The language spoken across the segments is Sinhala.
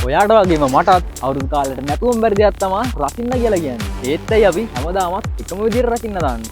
ඔයාට වගේම මටත් අවුරුදු කාලෙට නැතුවම බැරි දෙයක් තමයි රකින්න කියලා කියන්නේ. ඒත්යි අපි හැමදාමත් එකම විදිහට රකින්න දාන්නේ.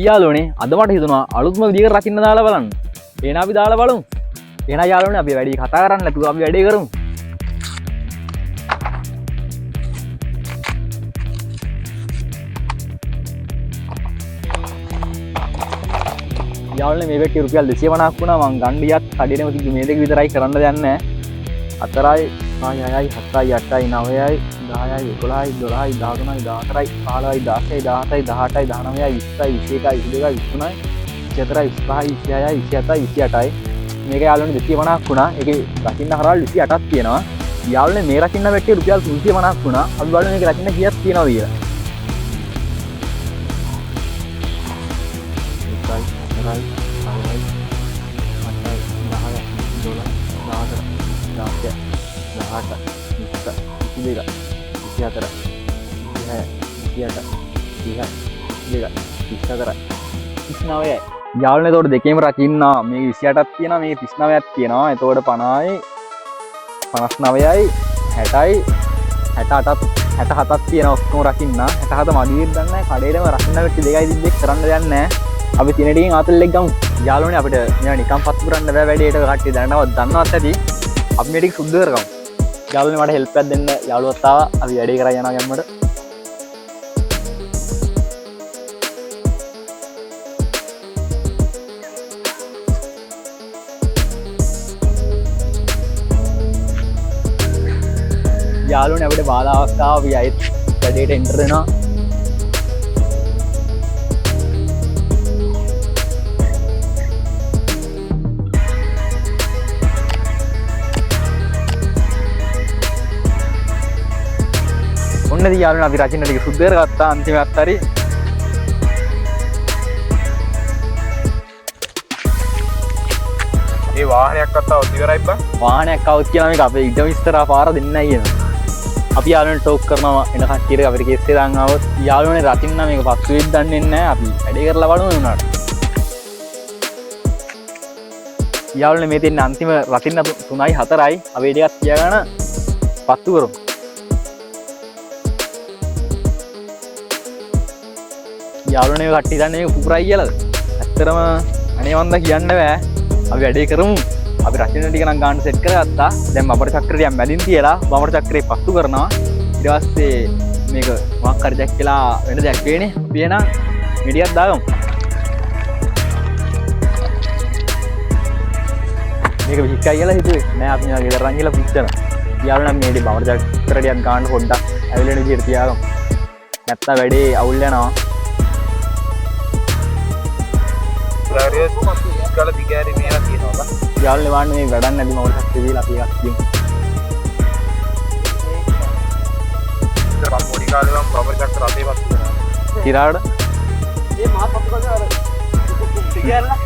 යාළුවනේ අද මට හිතුණා අලුත්ම විදිහකට රකින්න දාලා බලන්න. එහෙනම් අපි දාලා බලමු. එහෙනම් යාළුවනේ අපි වැඩි කතා කරන්නේ නැතුව අපි වැඩේ කරමු. යාළුවනේ මේ වෙට්ටිය රුපියල් 250ක් වුණා. මං ගන්න ගියත් කඩේම කිව්වේ මේ දෙක විතරයි කරන්න දෙයක් නැහැ. 4යි 6යි 7යි 8යි 9යි 10යි 11යි 12යි 13යි 14යි 15යි 16යි 17යි 18යි 19යි 20යි 21යි 22යි 23යි 24යි 25යි 26යි 27යි මේක යාළුවනේ 250ක් වුණා. ඒකේ රකින්න හරවල් 28ක් තියෙනවා. යාළුවනේ මේ රකින්න වැටේ රුපියල් 350ක් වුණා. අපි බලමු මේක රකින්න කීයක් තියෙනවද කියලා. 39යි. යාළුවනේ එතකොට දෙකේම රකින්න මේ 28ක් තියෙනවා මේ 39ක් තියෙනවා. එතකොට 50යි 59යි 60යි 68ක් 67ක් තියෙනවා ඔක්කොම රකින්න. 67 මදියෙත් ගන්න නැහැ. කඩේටම රකින්න වෙටි දෙකයි තිබ්බේ කරන්න දෙයක් නැහැ. අපි තින ටිකෙන් ආතල්ලෙක් ගමු. යාළුවනේ අපිට මේවා නිකන් පත්තු කරන්න බෑ වැඩේට කට්ටිය දැනනවත් දන්නවත් ඇති. අපි මේ ටික සුද්ධ කරගමු. යාළුවනේ මට හෙල්ප් එකක් දෙන්න යාළුවත් ආවා. අපි වැඩේ කරා යනවා ගැම්මට. යාළුවනේ අපිට බාධාවක් ආවා. අපි අයිත් වැඩේට එන්ටර් වෙනවා. ඔන්නදී යාළුවනේ අපි රචින්න ටික සුද්ධ කරගත්තා අන්තිමට හරි. ඒ වාහනයක් අත්තව ඉවරයි බං. වාහනයක් આવුත් කියලා මේක අපේ ඊට විස්තරා පාර දෙන්නයි කියන. අපි යාළුවනේ ටෝක් කරනවා එන කට්ටියට අපිට කේස් එක දාන් ආවොත් යාළුවනේ රචින්න මේක පත්තු වෙද්ද දන්නේ නැහැ. අපි වැඩේ කරලා බලමු උනාට. යාළුවනේ මේ තියෙන අන්තිම රචින්න 3යි 4යි අපි ටිකක් තියාගෙන පත්තු කරමු. යාළුවනේ කට්ටිය දන්නේ මේක පුපුරයි කියලාද? ඇත්තටම අනේ වන්දා කියන්න බෑ. අපි වැඩේ කරමු. අපි රචන ටික නම් ගන්න සෙට් කරගත්තා. දැන් බබර චක්‍රය ටික මැදින් තියලා බබර චක්‍රේ පත්තු කරනවා. ඊට පස්සේ මේක මොකක් හරි දැක්කලා වෙන දෙයක් වෙන්නේ. අපි එන මෙඩියක් දාගමු. මේක විහික්කයි කියලා හිතුවේ. නෑ අපි මේවා ගෙදර රන් කියලා පුච්චන. යාළුවනේ මේ ඩි බබර චක්‍ර ටිකක් ගන්න පොඩ්ඩක් ඇවිලෙන විදිහට තියාගමු. නැත්නම් වැඩේ අවුල් යනවා. කල දිගෑරි මේවා තියෙනවා බං. යාළුවනේ වාන්නේ මේ වැඩක් නැති මොකටද කියලා අපි එකක් කියමු. ඉතින් මම පොඩි කාලේ මම බබර් චක්‍ර රතේ පත්තු කරා. තිරාඩ ඒ මාත් පත්තු කරා අර දිගෑරලා.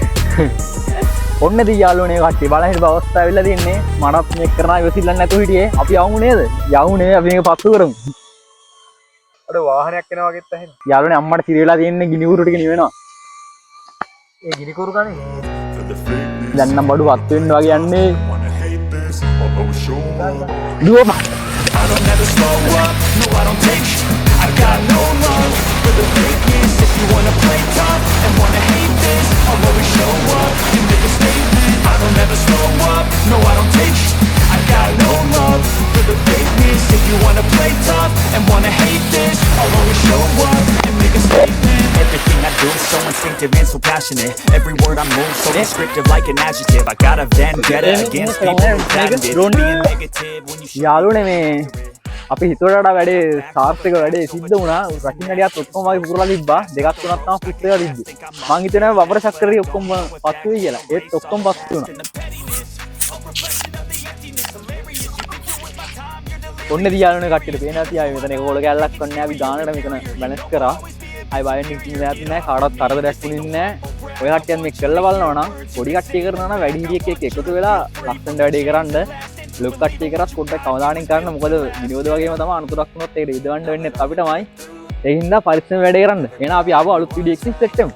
ඔන්නදී යාළුවනේ කට්ටිය බලන හිට අවස්ථාව ඇවිල්ලා තින්නේ. මනත් මේක කරනා ඉවසිල්ලක් නැතුව හිටියේ. අපි යමු නේද? යමු නේ අපි මේක පත්තු කරමු. අර වාහනයක් එනවා වගේත් ඇහෙනවා. යාළුවනේ අම්මට තිරේලා තියෙන්නේ ගිනි උරු ටික නිවෙනවා. ඒ ගිනි කුරු ගන්නේ. දැන් නම් බඩු පත් වෙන්න වගේ යන්නේ. දුවපන්. I don't never slow up, no I don't take I got no love for the fakeness. If you wanna play tough and wanna hate this, I'll always show up and make a statement. I don't never slow up, no I don't take I got no love for the fakeness. If you wanna play tough and wanna hate this, I'll always show up and make a statement. Everything I do is so instinctive and so passionate. Every word I move so descriptive like an adjective. I got a vendetta against people who patented being negative when you should. යාළුවනේ මේ අපි හිතුවට වඩා වැඩේ සාර්ථක වැඩේ සිද්ධ වුණා. රකින්න ටිකත් ඔක්කොම වගේ පුරලා තිබ්බා. දෙකක් තුනක් තමයි පුත් වෙලා තිබ්බේ. මං හිතනවා බබර චක්‍රේ ඔක්කොම පත්තු වෙයි කියලා. ඒත් ඔක්කොම පත්තු වුණා. ඔන්න දියාලුනේ කට්ටියට පේනවා තියා මෙතන ඒක ඕල කැල්ලක් කන්නේ අපි ගානට මෙතන බැලන්ස් කරා අය බයෙන් ඉන්න දෙයක් නැහැ කාටවත් කරදරයක් වුණේ නැහැ ඔය කට්ටියන් මේක කරලා බලනවා නම් පොඩි කට්ටිය කරනවා නම් වැඩි හිටියෙක් එක්ක එකතු වෙලා ලස්සනට වැඩේ කරන්න ලොකු කට්ටිය කරත් පොඩ්ඩක් අවධානයෙන් කරන්න මොකද විනෝද වගේම තමයි අනුතරක් වුණොත් ඒක ඉදවන්න වෙන්නේ අපිටමයි ඒ හින්දා පරිස්සම වැඩේ කරන්න එහෙනම් අපි ආව අලුත් වීඩියෝ එකකින් සෙට් වෙමු